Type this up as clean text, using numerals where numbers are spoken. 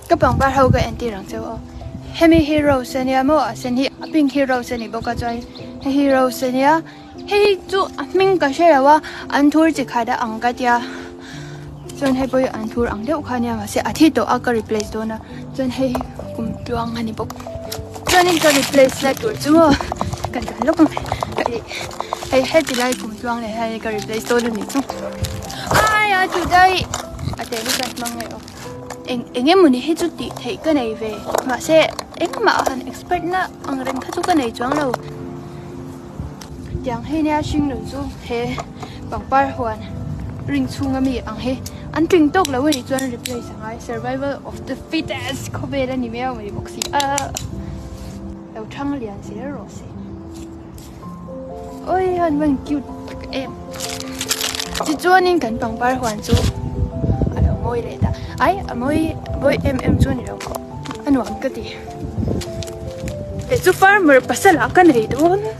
các bạn bắt đầu cái anti răng châu hemi hero sen ya mo sen hi pink hero sen hi boka choi hero sen ya hei chu mình cái xe là anh thua chỉ khai đã ăn cái tia chọn hay bây anh thua ăn đeo khai nha mà sẽ thi tổ ác replace đó na chọn hay cùng tuang anh bốc chọn nên cho replace lại tuổi chưa cần lúc hay hết thì lại cùng tuang này hay cái replace đó là gì chứ ai à chủ đây à để lúc này mang ngày em muốn đi hết chút tí thấy cái này về mà sẽ em mà anh expert na anh rèn khá chút cái này choáng đâu chẳng hay nha xin được chú thế bằng par hoàn ring chung ngami ang he anh trình tốc là vậy cho nên replace sang survival of the fittest có về đây nè mèo mà đi bóc xì đầu trăng liền xí rồi xí ôi anh vẫn cute em chỉ cho nên cần bằng par hoàn chú ở đâu môi đấy ta ấy ở môi em cho này đâu anh hoàn cái gì để giúp par mà pasal cái này đúng